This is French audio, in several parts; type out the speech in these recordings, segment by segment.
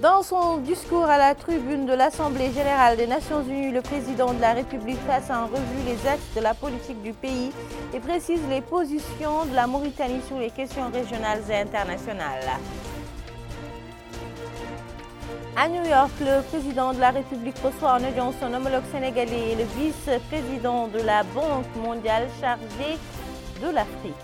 Dans son discours à la tribune de l'Assemblée générale des Nations unies, le président de la République passe en revue les axes de la politique du pays et précise les positions de la Mauritanie sur les questions régionales et internationales. À New York, le président de la République reçoit en audience son homologue sénégalais et le vice-président de la Banque mondiale chargé de l'Afrique.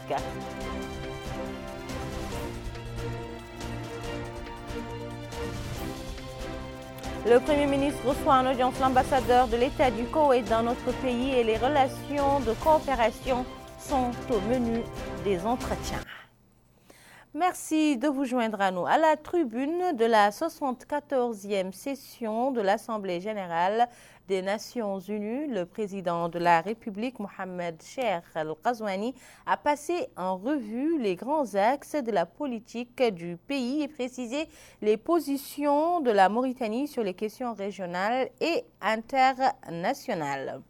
Le Premier ministre reçoit en audience l'ambassadeur de l'État du Koweït dans notre pays et les relations de coopération sont au menu des entretiens. Merci de vous joindre à nous à la tribune de la 74e session de l'Assemblée générale des Nations unies. Le président de la République, Mohamed Cheikh Al-Ghazouani, a passé en revue les grands axes de la politique du pays et précisé les positions de la Mauritanie sur les questions régionales et internationales.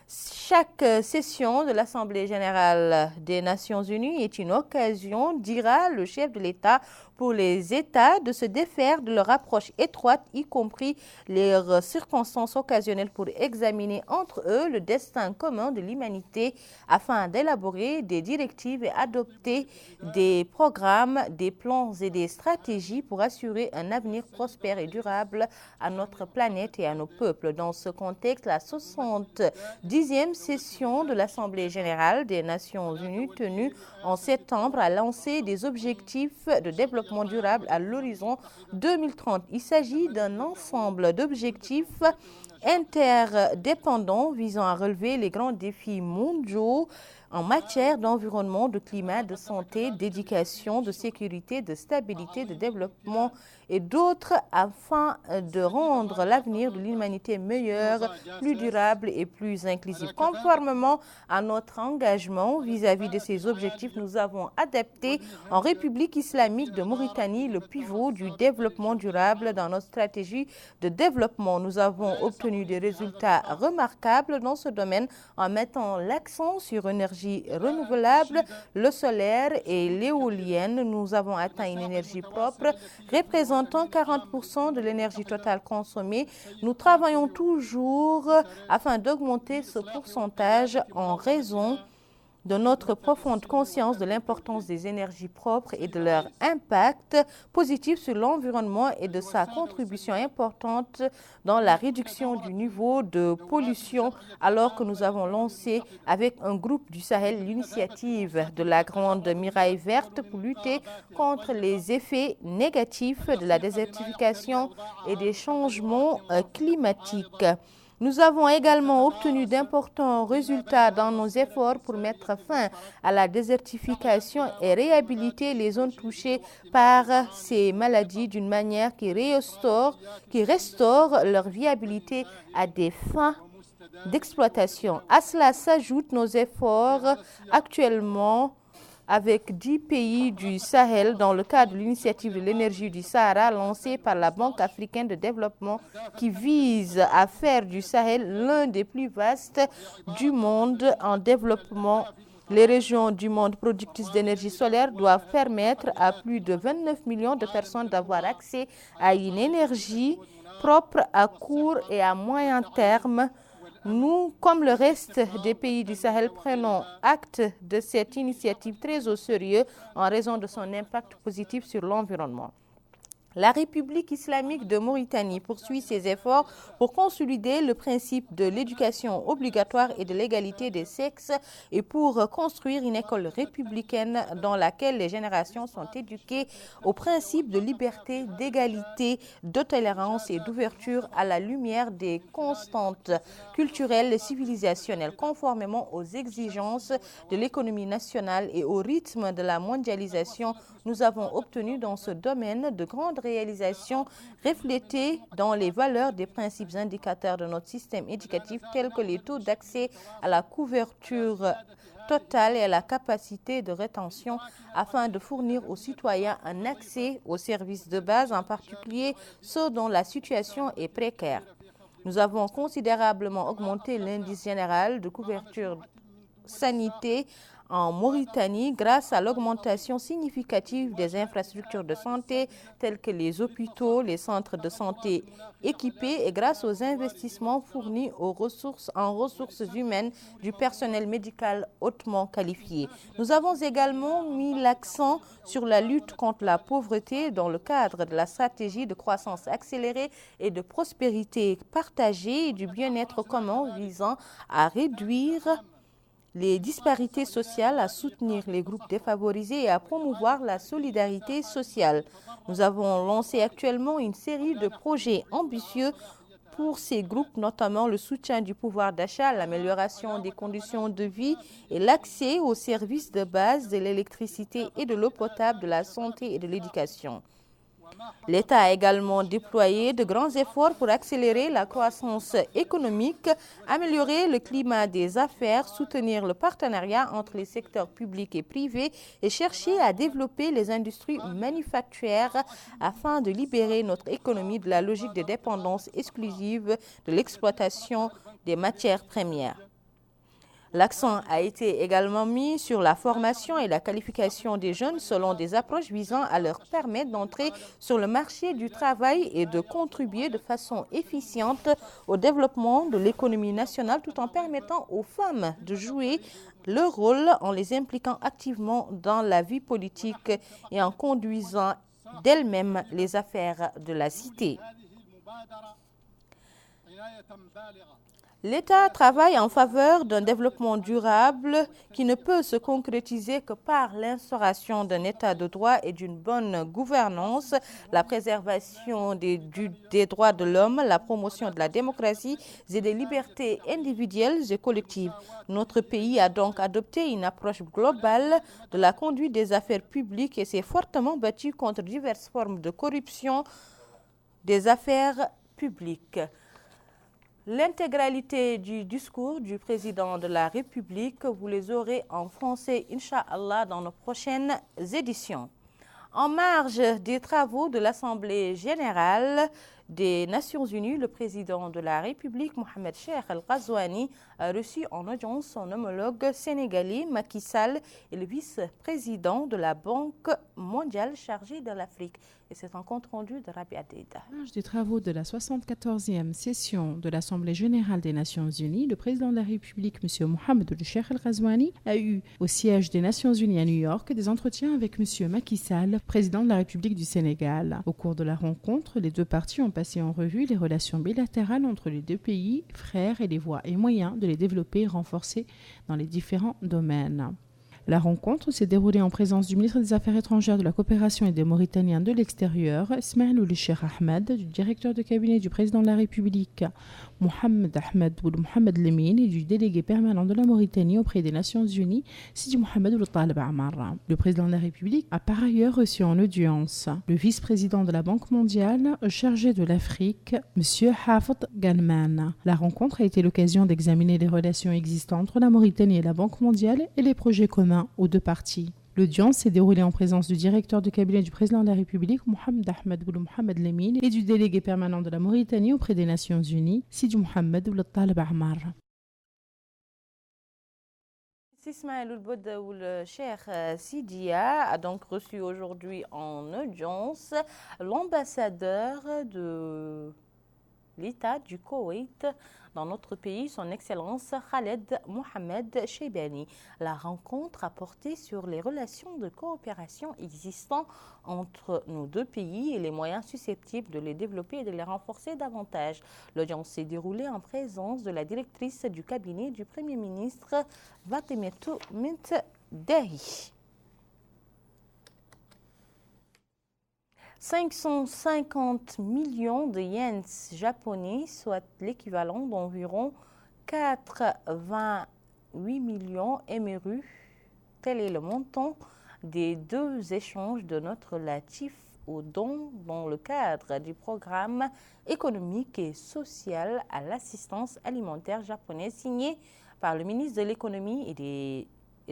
Chaque session de l'Assemblée générale des Nations unies est une occasion, dira le chef de l'État, pour les États de se défaire de leur approche étroite, y compris leurs circonstances occasionnelles, pour examiner entre eux le destin commun de l'humanité afin d'élaborer des directives et adopter des programmes, des plans et des stratégies pour assurer un avenir prospère et durable à notre planète et à nos peuples. Dans ce contexte, la 70e session de l'Assemblée générale des Nations unies tenue en septembre a lancé des objectifs de développement durable à l'horizon 2030. Il s'agit d'un ensemble d'objectifs interdépendants visant à relever les grands défis mondiaux en matière d'environnement, de climat, de santé, d'éducation, de sécurité, de stabilité, de développement et d'autres afin de rendre l'avenir de l'humanité meilleur, plus durable et plus inclusif. Conformément à notre engagement vis-à-vis de ces objectifs, nous avons adapté en République islamique de Mauritanie le pivot du développement durable dans notre stratégie de développement. Nous avons obtenu des résultats remarquables dans ce domaine en mettant l'accent sur l'énergie renouvelable, le solaire et l'éolienne. Nous avons atteint une énergie propre représentant 40% de l'énergie totale consommée. Nous travaillons toujours afin d'augmenter ce pourcentage en raison de notre profonde conscience de l'importance des énergies propres et de leur impact positif sur l'environnement et de sa contribution importante dans la réduction du niveau de pollution, alors que nous avons lancé avec un groupe du Sahel l'initiative de la Grande Muraille Verte pour lutter contre les effets négatifs de la désertification et des changements climatiques. Nous avons également obtenu d'importants résultats dans nos efforts pour mettre fin à la désertification et réhabiliter les zones touchées par ces maladies d'une manière qui restaure leur viabilité à des fins d'exploitation. À cela s'ajoutent nos efforts actuellement avec 10 pays du Sahel dans le cadre de l'initiative de l'énergie du Sahara lancée par la Banque africaine de développement qui vise à faire du Sahel l'un des plus vastes du monde en développement. Les régions du monde productrices d'énergie solaire doivent permettre à plus de 29 millions de personnes d'avoir accès à une énergie propre à court et à moyen terme. Nous, comme le reste des pays du Sahel, prenons acte de cette initiative très au sérieux en raison de son impact positif sur l'environnement. La République islamique de Mauritanie poursuit ses efforts pour consolider le principe de l'éducation obligatoire et de l'égalité des sexes et pour construire une école républicaine dans laquelle les générations sont éduquées aux principes de liberté, d'égalité, de tolérance et d'ouverture à la lumière des constantes culturelles et civilisationnelles, conformément aux exigences de l'économie nationale et au rythme de la mondialisation. Nous avons obtenu dans ce domaine de grandes réalisations reflétées dans les valeurs des principes indicateurs de notre système éducatif tels que les taux d'accès à la couverture totale et à la capacité de rétention afin de fournir aux citoyens un accès aux services de base, en particulier ceux dont la situation est précaire. Nous avons considérablement augmenté l'indice général de couverture sanitaire en Mauritanie grâce à l'augmentation significative des infrastructures de santé telles que les hôpitaux, les centres de santé équipés et grâce aux investissements fournis en ressources humaines du personnel médical hautement qualifié. Nous avons également mis l'accent sur la lutte contre la pauvreté dans le cadre de la stratégie de croissance accélérée et de prospérité partagée et du bien-être commun visant à réduire les disparités sociales, à soutenir les groupes défavorisés et à promouvoir la solidarité sociale. Nous avons lancé actuellement une série de projets ambitieux pour ces groupes, notamment le soutien du pouvoir d'achat, l'amélioration des conditions de vie et l'accès aux services de base de l'électricité et de l'eau potable, de la santé et de l'éducation. L'État a également déployé de grands efforts pour accélérer la croissance économique, améliorer le climat des affaires, soutenir le partenariat entre les secteurs publics et privés et chercher à développer les industries manufacturières afin de libérer notre économie de la logique de dépendance exclusive de l'exploitation des matières premières. L'accent a été également mis sur la formation et la qualification des jeunes selon des approches visant à leur permettre d'entrer sur le marché du travail et de contribuer de façon efficiente au développement de l'économie nationale tout en permettant aux femmes de jouer leur rôle en les impliquant activement dans la vie politique et en conduisant d'elles-mêmes les affaires de la cité. L'État travaille en faveur d'un développement durable qui ne peut se concrétiser que par l'instauration d'un État de droit et d'une bonne gouvernance, la préservation des droits de l'homme, la promotion de la démocratie et des libertés individuelles et collectives. Notre pays a donc adopté une approche globale de la conduite des affaires publiques et s'est fortement battu contre diverses formes de corruption des affaires publiques. L'intégralité du discours du président de la République, vous les aurez en français, Inch'Allah, dans nos prochaines éditions. En marge des travaux de l'Assemblée générale des Nations Unies, le président de la République, Mohamed Cheikh Al-Ghazouani, a reçu en audience son homologue sénégalais Macky Sall et le vice-président de la Banque mondiale chargé de l'Afrique. Et c'est un compte rendu de Rabi Adeida. En marge des travaux de la 74e session de l'Assemblée générale des Nations Unies, le président de la République, M. Mohamed Cheikh Al-Ghazouani, a eu au siège des Nations Unies à New York des entretiens avec M. Macky Sall, président de la République du Sénégal. Au cours de la rencontre, les deux parties ont passé en revue les relations bilatérales entre les deux pays, frères, et les voies et moyens de les développer et renforcer dans les différents domaines. La rencontre s'est déroulée en présence du ministre des Affaires étrangères, de la coopération et des Mauritaniens de l'extérieur, Ismaël Ould Cheikh Ahmed, du directeur de cabinet du président de la République, Mohamed Ahmed Ould Mohamed Lemine, et du délégué permanent de la Mauritanie auprès des Nations Unies, Sidi Mohamed Ould Taleb Amar. Le président de la République a par ailleurs reçu en audience le vice-président de la Banque mondiale chargé de l'Afrique, M. Hafid Galman. La rencontre a été l'occasion d'examiner les relations existantes entre la Mauritanie et la Banque mondiale et les projets communs aux deux parties. L'audience s'est déroulée en présence du directeur de cabinet du président de la République, Mohamed Ahmed Ould Mohamed Lemine, et du délégué permanent de la Mauritanie auprès des Nations Unies, Sidi Mohamed Ould Taleb Amar. Ismaël Ould Cheikh Sidia a donc reçu aujourd'hui en audience l'ambassadeur de l'État du Koweït dans notre pays, son Excellence Khaled Mohamed Cheibani. La rencontre a porté sur les relations de coopération existantes entre nos deux pays et les moyens susceptibles de les développer et de les renforcer davantage. L'audience s'est déroulée en présence de la directrice du cabinet du Premier ministre Fatoumata Bint Dahi. 550 millions de yens japonais, soit l'équivalent d'environ 88 millions MRU. Tel est le montant des deux échanges de notes relatifs aux dons dans le cadre du programme économique et social à l'assistance alimentaire japonaise signé par le ministre de l'économie et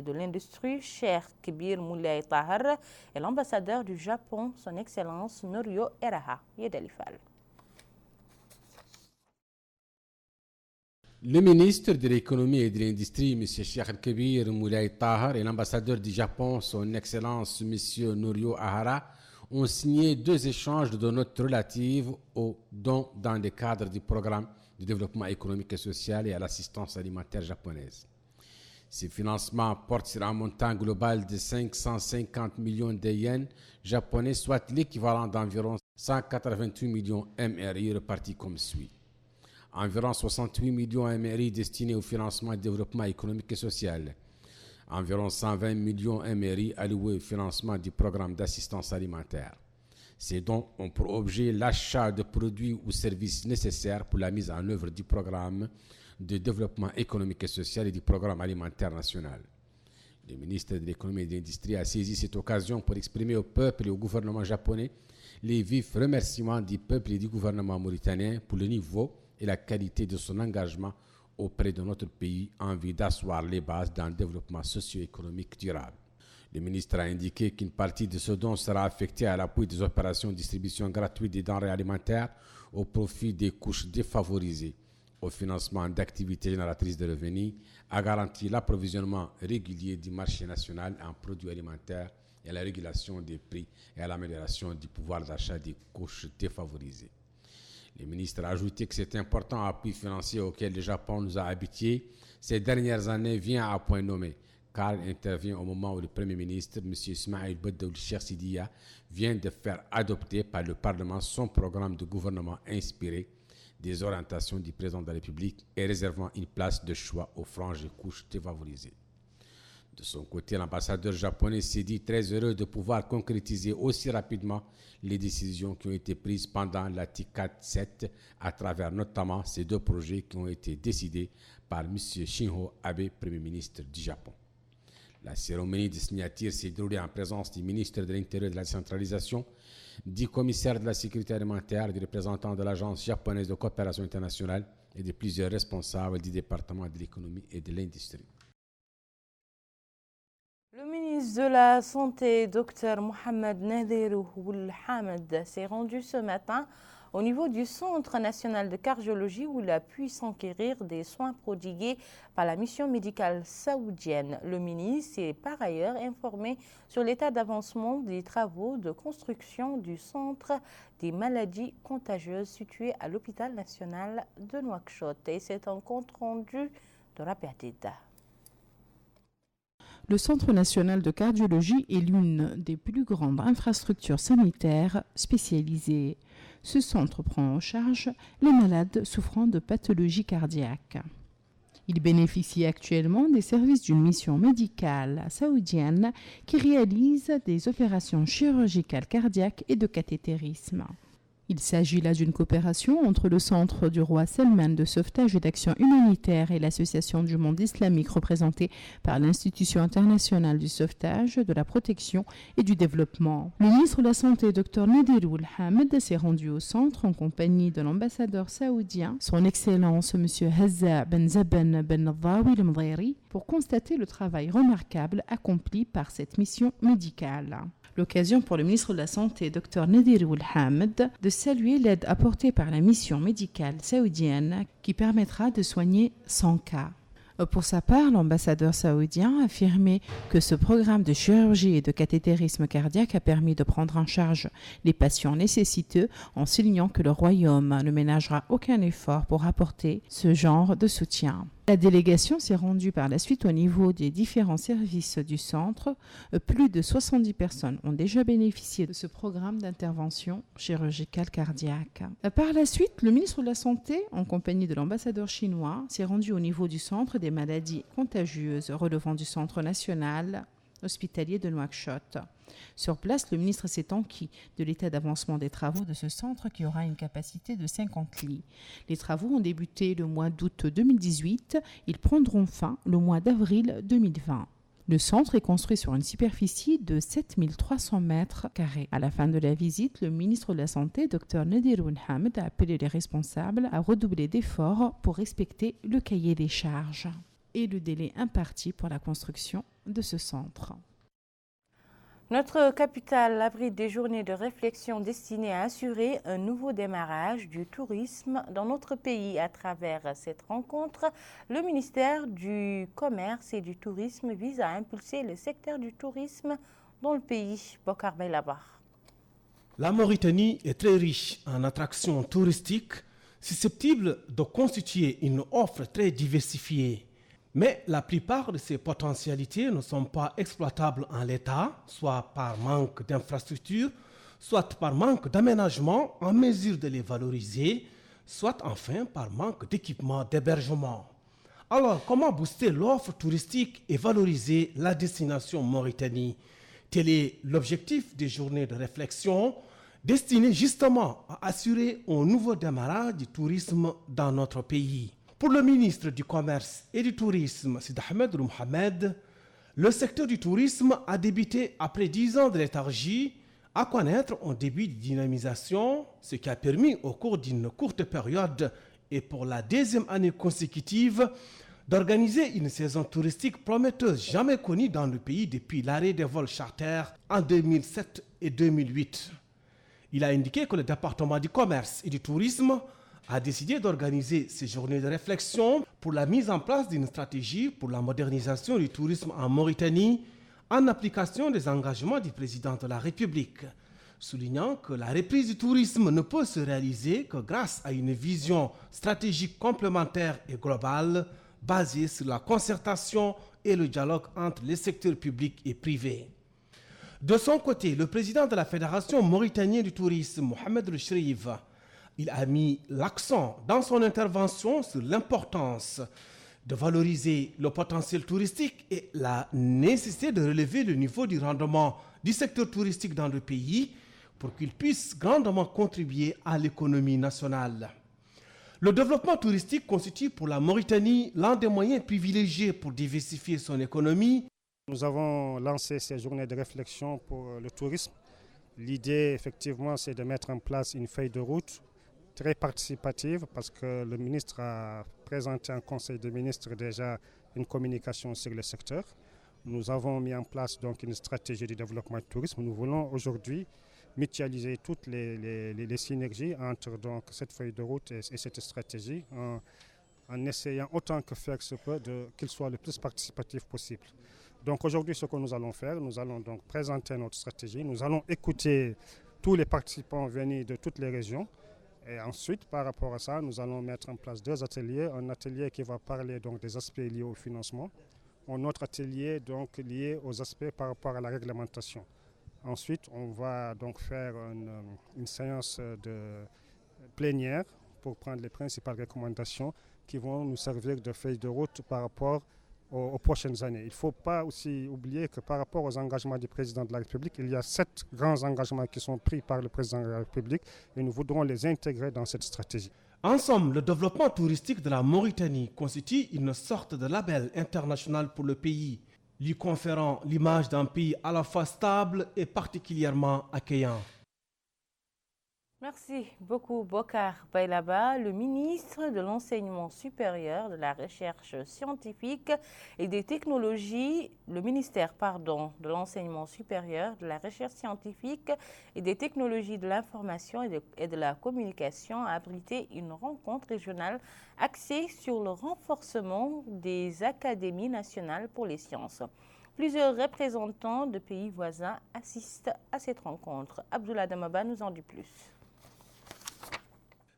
de l'industrie, Cheikh Kebir Moulay Tahar, et l'ambassadeur du Japon, son Excellence Norio Eraha Yedalifal. Le ministre de l'économie et de l'industrie, M. Cheikh Al-Kebir Moulay Tahar, et l'ambassadeur du Japon, son Excellence M. Norio Ahara, ont signé 2 échanges de notes relatives aux dons dans le cadre du programme de développement économique et social et à l'assistance alimentaire japonaise. Ces financements portent sur un montant global de 550 millions de yens japonais, soit l'équivalent d'environ 188 millions MRI repartis comme suit. Environ 68 millions MRI destinés au financement et développement économique et social. Environ 120 millions MRI alloués au financement du programme d'assistance alimentaire. Ces dons ont pour objet l'achat de produits ou services nécessaires pour la mise en œuvre du programme de développement économique et social et du programme alimentaire national. Le ministre de l'économie et de l'industrie a saisi cette occasion pour exprimer au peuple et au gouvernement japonais les vifs remerciements du peuple et du gouvernement mauritanien pour le niveau et la qualité de son engagement auprès de notre pays en vue d'asseoir les bases d'un développement socio-économique durable. Le ministre a indiqué qu'une partie de ce don sera affectée à l'appui des opérations de distribution gratuite des denrées alimentaires au profit des couches défavorisées, au financement d'activités génératrices de revenus, à garantir l'approvisionnement régulier du marché national en produits alimentaires et à la régulation des prix et à l'amélioration du pouvoir d'achat des couches défavorisées. Le ministre a ajouté que cet important appui financier auquel le Japon nous a habitués ces dernières années vient à point nommé, car il intervient au moment où le Premier ministre, M. Ismaël Bodaoul Cheikh Sidiya, vient de faire adopter par le Parlement son programme de gouvernement inspiré des orientations du président de la République et réservant une place de choix aux franges et couches défavorisées. De son côté, l'ambassadeur japonais s'est dit très heureux de pouvoir concrétiser aussi rapidement les décisions qui ont été prises pendant la TICAD 7 à travers notamment ces 2 projets qui ont été décidés par M. Shinzo Abe, Premier ministre du Japon. La cérémonie de signature s'est déroulée en présence du ministre de l'Intérieur et de la décentralisation, du commissaire de la sécurité alimentaire, du représentant de l'Agence japonaise de coopération internationale et de plusieurs responsables du département de l'économie et de l'industrie. Le ministre de la Santé, Dr Mohamed Nadir Ould-Hamid, s'est rendu ce matin au niveau du Centre national de cardiologie où il a pu s'enquérir des soins prodigués par la mission médicale saoudienne. Le ministre est par ailleurs informé sur l'état d'avancement des travaux de construction du Centre des maladies contagieuses situé à l'hôpital national de Nouakchott. Et c'est un compte rendu de Rabiatida. Le Centre national de cardiologie est l'une des plus grandes infrastructures sanitaires spécialisées. Ce centre prend en charge les malades souffrant de pathologies cardiaques. Il bénéficie actuellement des services d'une mission médicale saoudienne qui réalise des opérations chirurgicales cardiaques et de cathétérisme. Il s'agit là d'une coopération entre le Centre du roi Salman de sauvetage et d'action humanitaire et l'Association du monde islamique représentée par l'Institution internationale du sauvetage, de la protection et du développement. Le ministre de la Santé, Dr Nadir Ould-Hamid, s'est rendu au centre en compagnie de l'ambassadeur saoudien, son Excellence M. Hazza Ben Zaban Ben Nadawi al-Mdhiri, pour constater le travail remarquable accompli par cette mission médicale. L'occasion pour le ministre de la Santé, Dr Nadir Ould-Hamid, de saluer l'aide apportée par la mission médicale saoudienne qui permettra de soigner 100 cas. Pour sa part, l'ambassadeur saoudien a affirmé que ce programme de chirurgie et de cathétérisme cardiaque a permis de prendre en charge les patients nécessiteux en soulignant que le royaume ne ménagera aucun effort pour apporter ce genre de soutien. La délégation s'est rendue par la suite au niveau des différents services du centre. Plus de 70 personnes ont déjà bénéficié de ce programme d'intervention chirurgicale cardiaque. Par la suite, le ministre de la Santé, en compagnie de l'ambassadeur chinois, s'est rendu au niveau du centre des maladies contagieuses relevant du centre national hospitalier de Nouakchott. Sur place, le ministre s'est enquis de l'état d'avancement des travaux de ce centre qui aura une capacité de 50 lits. Les travaux ont débuté le mois d'août 2018. Ils prendront fin le mois d'avril 2020. Le centre est construit sur une superficie de 7300 mètres carrés. À la fin de la visite, le ministre de la Santé, Dr Nadir Ould-Hamid, a appelé les responsables à redoubler d'efforts pour respecter le cahier des charges et le délai imparti pour la construction de ce centre. Notre capitale abrite des journées de réflexion destinées à assurer un nouveau démarrage du tourisme dans notre pays. À travers cette rencontre, le ministère du Commerce et du Tourisme vise à impulser le secteur du tourisme dans le pays. Bokar Baylabar. La Mauritanie est très riche en attractions touristiques, susceptibles de constituer une offre très diversifiée. Mais la plupart de ces potentialités ne sont pas exploitables en l'état, soit par manque d'infrastructures, soit par manque d'aménagement en mesure de les valoriser, soit enfin par manque d'équipement d'hébergement. Alors, comment booster l'offre touristique et valoriser la destination Mauritanie? Tel est l'objectif des journées de réflexion destinées justement à assurer un nouveau démarrage du tourisme dans notre pays. Pour le ministre du Commerce et du Tourisme, Sid Ahmed Mohamed, le secteur du tourisme a débuté après 10 ans de léthargie à connaître un début de dynamisation, ce qui a permis au cours d'une courte période et pour la deuxième année consécutive d'organiser une saison touristique prometteuse jamais connue dans le pays depuis l'arrêt des vols charters en 2007 et 2008. Il a indiqué que le département du commerce et du tourisme a décidé d'organiser ces journées de réflexion pour la mise en place d'une stratégie pour la modernisation du tourisme en Mauritanie en application des engagements du président de la République, soulignant que la reprise du tourisme ne peut se réaliser que grâce à une vision stratégique complémentaire et globale basée sur la concertation et le dialogue entre les secteurs publics et privés. De son côté, le président de la Fédération mauritanienne du tourisme, Mohamed El Shrif, il a mis l'accent dans son intervention sur l'importance de valoriser le potentiel touristique et la nécessité de relever le niveau du rendement du secteur touristique dans le pays pour qu'il puisse grandement contribuer à l'économie nationale. Le développement touristique constitue pour la Mauritanie l'un des moyens privilégiés pour diversifier son économie. Nous avons lancé ces journées de réflexion pour le tourisme. L'idée, effectivement, c'est de mettre en place une feuille de route très participative parce que le ministre a présenté en Conseil des ministres déjà une communication sur le secteur. Nous avons mis en place donc une stratégie de développement du tourisme. Nous voulons aujourd'hui mutualiser toutes les synergies entre donc, cette feuille de route et cette stratégie en essayant autant que faire se peut qu'il soit le plus participatif possible. Donc aujourd'hui, ce que nous allons faire, nous allons donc présenter notre stratégie. Nous allons écouter tous les participants venus de toutes les régions. Et ensuite, par rapport à ça, nous allons mettre en place 2 ateliers. Un atelier qui va parler donc des aspects liés au financement. Un autre atelier donc lié aux aspects par rapport à la réglementation. Ensuite, on va donc faire une séance de plénière pour prendre les principales recommandations qui vont nous servir de feuille de route par rapport aux prochaines années. Il ne faut pas aussi oublier que par rapport aux engagements du président de la République, il y a 7 grands engagements qui sont pris par le président de la République et nous voudrons les intégrer dans cette stratégie. En somme, le développement touristique de la Mauritanie constitue une sorte de label international pour le pays, lui conférant l'image d'un pays à la fois stable et particulièrement accueillant. Merci beaucoup, Bokar Baylaba, le ministre de l'Enseignement supérieur, de la Recherche scientifique et des technologies, le ministère de l'Enseignement supérieur, de la Recherche scientifique et des technologies de l'information et de la communication a abrité une rencontre régionale axée sur le renforcement des académies nationales pour les sciences. Plusieurs représentants de pays voisins assistent à cette rencontre. Abdoulaye Damaba nous en dit plus.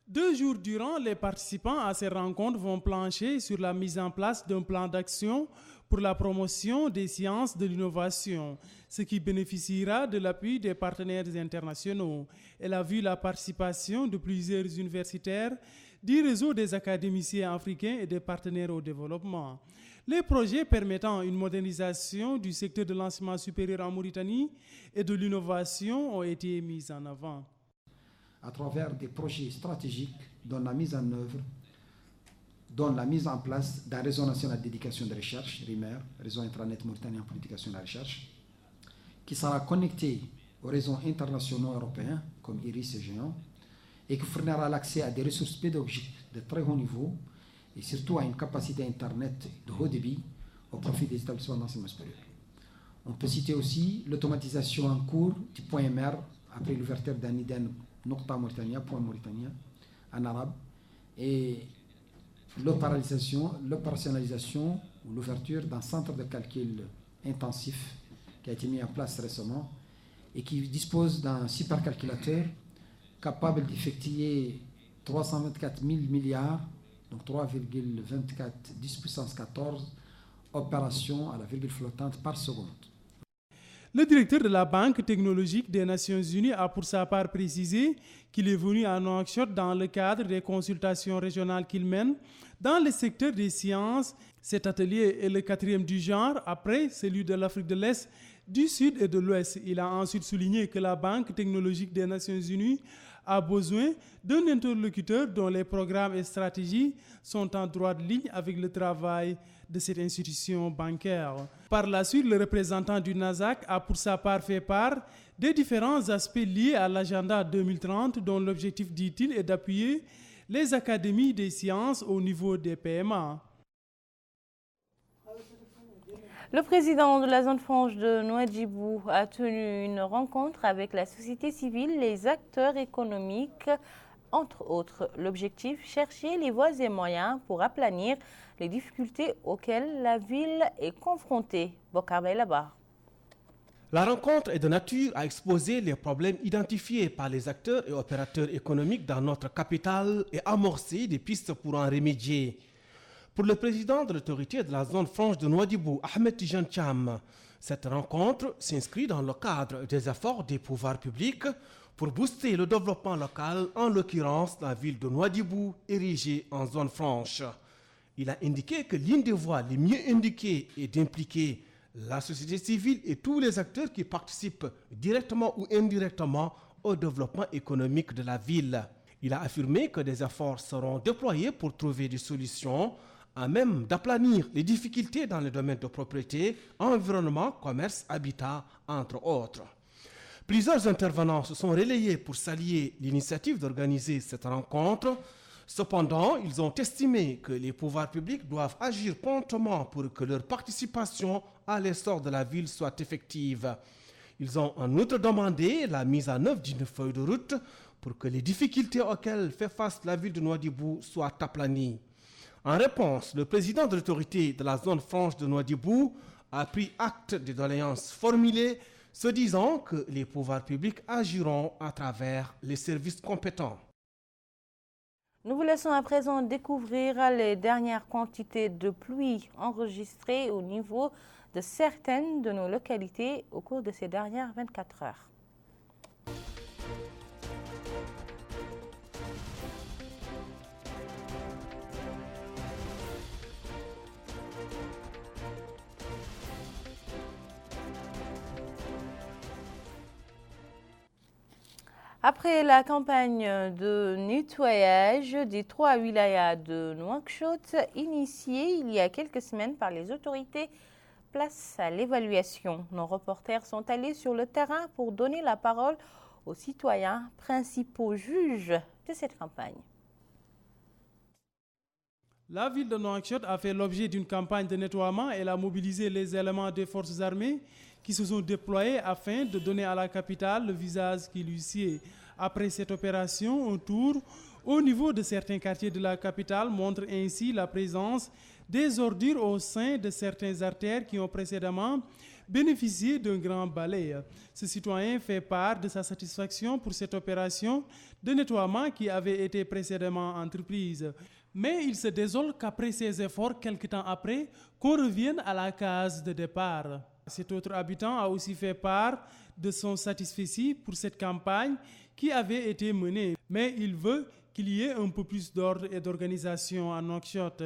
2 jours durant, les participants à ces rencontres vont plancher sur la mise en place d'un plan d'action pour la promotion des sciences de l'innovation, ce qui bénéficiera de l'appui des partenaires internationaux. Elle a vu la participation de plusieurs universitaires du réseau des académiciens africains et des partenaires au développement. Les projets permettant une modernisation du secteur de l'enseignement supérieur en Mauritanie et de l'innovation ont été mis en avant. À travers des projets stratégiques dont la mise en œuvre, dont la mise en place d'un réseau national d'éducation de recherche, RIMER, réseau intranet mauritanien pour l'éducation et la recherche, qui sera connecté aux réseaux internationaux européens comme IRIS et GEON, et qui fournira l'accès à des ressources pédagogiques de très haut niveau et surtout à une capacité Internet de haut débit au profit des établissements d'enseignement supérieur. On peut citer aussi l'automatisation en cours du point MR après l'ouverture d'un IDEN Nokta Mauritania, point Mauritania, en arabe, et l'opérationnalisation ou l'ouverture d'un centre de calcul intensif qui a été mis en place récemment et qui dispose d'un supercalculateur capable d'effectuer 324 000 milliards, donc 3,24 10 puissance 14 opérations à la virgule flottante par seconde. Le directeur de la Banque technologique des Nations Unies a pour sa part précisé qu'il est venu à Nouakchott dans le cadre des consultations régionales qu'il mène dans le secteur des sciences. Cet atelier est le 4e du genre après celui de l'Afrique de l'Est, du Sud et de l'Ouest. Il a ensuite souligné que la Banque technologique des Nations Unies a besoin d'un interlocuteur dont les programmes et stratégies sont en droite ligne avec le travail de cette institution bancaire. Par la suite, le représentant du NASAC a pour sa part fait part des différents aspects liés à l'agenda 2030 dont l'objectif, dit-il, est d'appuyer les académies des sciences au niveau des PMA. Le président de la zone franche de Nouadhibou a tenu une rencontre avec la société civile, les acteurs économiques, entre autres. L'objectif, chercher les voies et moyens pour aplanir les difficultés auxquelles la ville est confrontée. Bokar Baylabar. La rencontre est de nature à exposer les problèmes identifiés par les acteurs et opérateurs économiques dans notre capitale et amorcer des pistes pour en remédier. Pour le président de l'autorité de la zone franche de Nouadhibou, Ahmed Tijan Cham, cette rencontre s'inscrit dans le cadre des efforts des pouvoirs publics pour booster le développement local, en l'occurrence la ville de Nouadhibou, érigée en zone franche. Il a indiqué que l'une des voies les mieux indiquées est d'impliquer la société civile et tous les acteurs qui participent directement ou indirectement au développement économique de la ville. Il a affirmé que des efforts seront déployés pour trouver des solutions à même d'aplanir les difficultés dans les domaines de propriété, environnement, commerce, habitat, entre autres. Plusieurs intervenants se sont relayés pour saluer l'initiative d'organiser cette rencontre. Cependant, ils ont estimé que les pouvoirs publics doivent agir promptement pour que leur participation à l'essor de la ville soit effective. Ils ont en outre demandé la mise en œuvre d'une feuille de route pour que les difficultés auxquelles fait face la ville de Nouadhibou soient aplanies. En réponse, le président de l'autorité de la zone franche de Nouadhibou a pris acte des doléances formulées, se disant que les pouvoirs publics agiront à travers les services compétents. Nous vous laissons à présent découvrir les dernières quantités de pluie enregistrées au niveau de certaines de nos localités au cours de ces dernières 24 heures. Après la campagne de nettoyage des 3 wilayas de Nouakchott, initiée il y a quelques semaines par les autorités, place à l'évaluation. Nos reporters sont allés sur le terrain pour donner la parole aux citoyens, principaux juges de cette campagne. La ville de Nouakchott a fait l'objet d'une campagne de nettoiement. Elle a mobilisé les éléments des forces armées qui se sont déployés afin de donner à la capitale le visage qui lui sied. Après cette opération, un tour au niveau de certains quartiers de la capitale montre ainsi la présence des ordures au sein de certaines artères qui ont précédemment bénéficié d'un grand balai. Ce citoyen fait part de sa satisfaction pour cette opération de nettoiement qui avait été précédemment entreprise. Mais il se désole qu'après ces efforts, quelque temps après, qu'on revienne à la case de départ. Cet autre habitant a aussi fait part de son satisfecit pour cette campagne qui avait été menée. Mais il veut qu'il y ait un peu plus d'ordre et d'organisation à Nouakchott.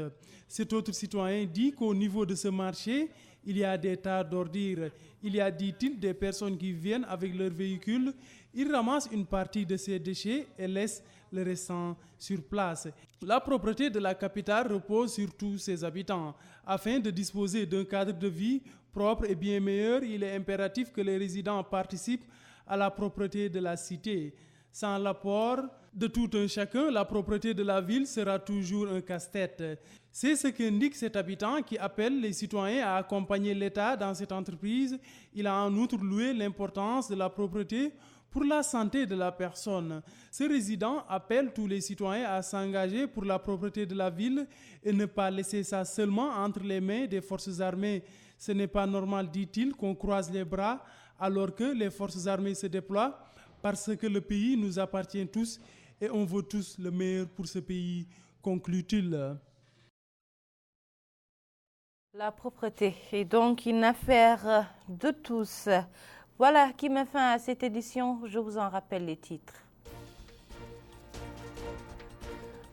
Cet autre citoyen dit qu'au niveau de ce marché, il y a des tas d'ordures. Il y a, dit-il, des personnes qui viennent avec leur véhicule, ils ramassent une partie de ces déchets et laissent le restant sur place. La propreté de la capitale repose sur tous ses habitants. Afin de disposer d'un cadre de vie propre et bien meilleur, il est impératif que les résidents participent à la propreté de la cité. Sans l'apport de tout un chacun, la propreté de la ville sera toujours un casse-tête. C'est ce qu'indique cet habitant qui appelle les citoyens à accompagner l'État dans cette entreprise. Il a en outre loué l'importance de la propreté pour la santé de la personne. Ce résident appelle tous les citoyens à s'engager pour la propreté de la ville et ne pas laisser ça seulement entre les mains des forces armées. Ce n'est pas normal, dit-il, qu'on croise les bras alors que les forces armées se déploient, parce que le pays nous appartient tous et on veut tous le meilleur pour ce pays, conclut-il. La propreté est donc une affaire de tous. Voilà qui met fin à cette édition. Je vous en rappelle les titres.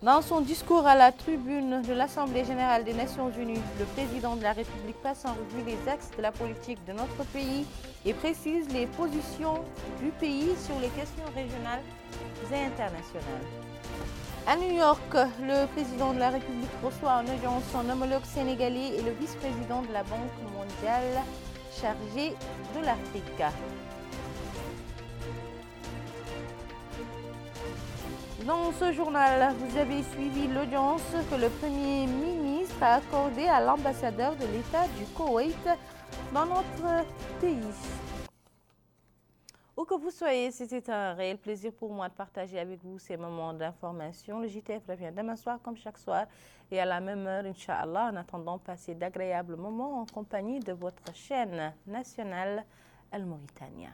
Dans son discours à la tribune de l'Assemblée générale des Nations unies, le président de la République passe en revue les axes de la politique de notre pays et précise les positions du pays sur les questions régionales et internationales. À New York, le président de la République reçoit en audience son homologue sénégalais et le vice-président de la Banque mondiale chargé de l'Afrique. Dans ce journal, vous avez suivi l'audience que le Premier ministre a accordée à l'ambassadeur de l'État du Koweït dans notre pays. Où que vous soyez, c'était un réel plaisir pour moi de partager avec vous ces moments d'information. Le JTF revient demain soir comme chaque soir et à la même heure, Inch'Allah. En attendant, passez d'agréables moments en compagnie de votre chaîne nationale Al-Mauritania.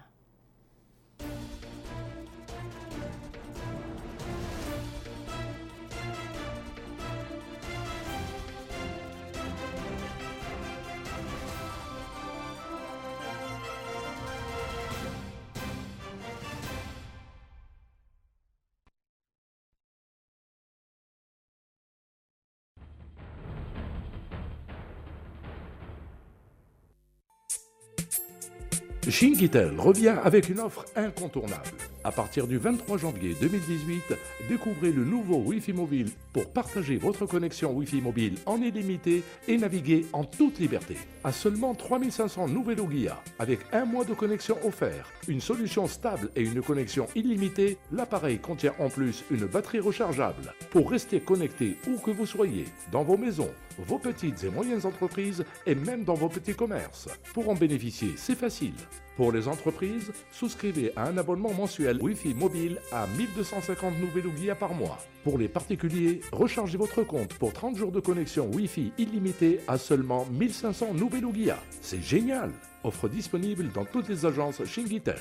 Chinguitel revient avec une offre incontournable. À partir du 23 janvier 2018, découvrez le nouveau Wi-Fi mobile pour partager votre connexion Wi-Fi mobile en illimité et naviguer en toute liberté. À seulement 3500 Nouvelo Guia, avec un mois de connexion offert, une solution stable et une connexion illimitée, l'appareil contient en plus une batterie rechargeable pour rester connecté où que vous soyez, dans vos maisons, vos petites et moyennes entreprises et même dans vos petits commerces. Pour en bénéficier, c'est facile. Pour les entreprises, souscrivez à un abonnement mensuel Wi-Fi mobile à 1250 Nouvelo Guia par mois. Pour les particuliers, rechargez votre compte pour 30 jours de connexion Wi-Fi illimité à seulement 1500 Nouvelo Guia. C'est génial! Offre disponible dans toutes les agences Chinguitel.